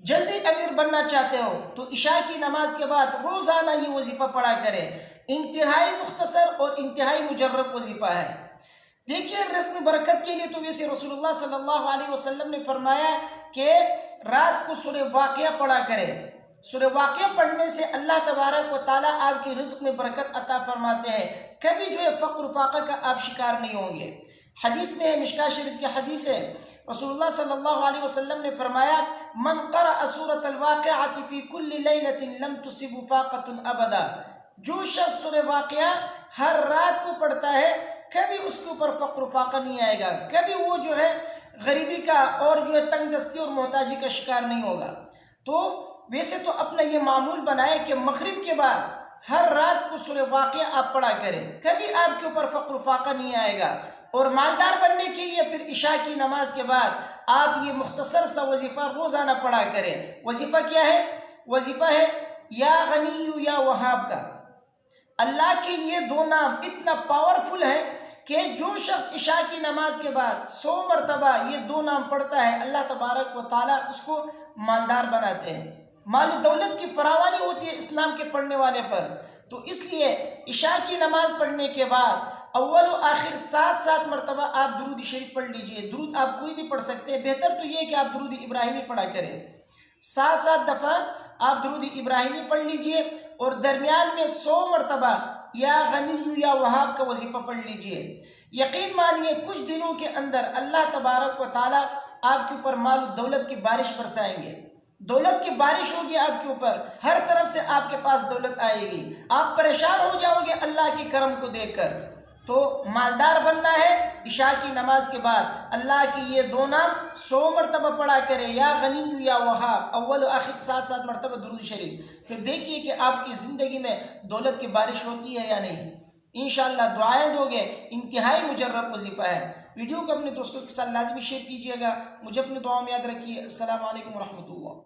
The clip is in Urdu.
جلدی امیر بننا چاہتے ہو تو عشاء کی نماز کے بعد روزانہ یہ وظیفہ پڑھا کرے، انتہائی مختصر اور انتہائی مجرب وظیفہ ہے۔ دیکھیے رزق میں برکت کے لیے تو ویسے رسول اللہ صلی اللہ علیہ وسلم نے فرمایا کہ رات کو سورہ واقعہ پڑھا کرے۔ سورہ واقعہ پڑھنے سے اللہ تبارک و تعالیٰ آپ کی رزق میں برکت عطا فرماتے ہیں، کبھی جو ہے فقر و فاقہ کا آپ شکار نہیں ہوں گے۔ حدیث میں ہے، مشکاۃ شریف کی حدیث ہے، رسول اللہ صلی اللہ علیہ وسلم نے فرمایا من قرأ سورۃ الواقعۃ فی کل لیلۃ لم تصب فاقۃ ابدا، جو شخص سورہ واقعہ ہر رات کو پڑھتا ہے کبھی اس کے اوپر فقر و فاقہ نہیں آئے گا، کبھی وہ جو ہے غریبی کا اور جو ہے تنگ دستی اور محتاجی کا شکار نہیں ہوگا۔ تو ویسے تو اپنا یہ معمول بنائے کہ مغرب کے بعد ہر رات کو سورہ واقعہ آپ پڑھا کریں، کبھی آپ کے اوپر فقر و فاقہ نہیں آئے گا۔ اور مالدار بننے کے لیے پھر عشاء کی نماز کے بعد آپ یہ مختصر سا وظیفہ روزانہ پڑھا کریں۔ وظیفہ کیا ہے؟ وظیفہ ہے یا غنی یا وہاب کا۔ اللہ کے یہ دو نام اتنا پاورفل ہے کہ جو شخص عشاء کی نماز کے بعد 100 مرتبہ یہ دو نام پڑھتا ہے، اللہ تبارک و تعالیٰ اس کو مالدار بناتے ہیں۔ مال و دولت کی فراوانی ہوتی ہے اسلام کے پڑھنے والے پر۔ تو اس لیے عشاء کی نماز پڑھنے کے بعد اول و آخر 7 مرتبہ آپ درود شریف پڑھ لیجئے۔ درود آپ کوئی بھی پڑھ سکتے ہیں، بہتر تو یہ کہ آپ درود ابراہیمی پڑھا کریں۔ 7 دفعہ آپ درود ابراہیمی پڑھ لیجئے اور درمیان میں 100 مرتبہ یا غنی یا وہاب کا وظیفہ پڑھ لیجئے۔ یقین مانیے کچھ دنوں کے اندر اللہ تبارک و تعالیٰ آپ کے اوپر مال و دولت کی بارش برسائیں گے۔ دولت کی بارش ہوگی آپ کے اوپر، ہر طرف سے آپ کے پاس دولت آئے گی، آپ پریشان ہو جاؤ گے اللہ کے کرم کو دیکھ کر۔ تو مالدار بننا ہے، عشاء کی نماز کے بعد اللہ کی یہ دو نام 100 مرتبہ پڑھا کرے، یا غنی یا وہاب، اول و آخر 7 مرتبہ درود شریف۔ پھر دیکھیے کہ آپ کی زندگی میں دولت کی بارش ہوتی ہے یا نہیں۔ انشاءاللہ دعائیں دو گے، انتہائی مجرب وظیفہ ہے۔ ویڈیو کو اپنے دوستوں کے ساتھ لازمی شیئر کیجیے گا، مجھے اپنے دعاؤں میں یاد رکھیے۔ السلام علیکم ورحمۃ اللہ۔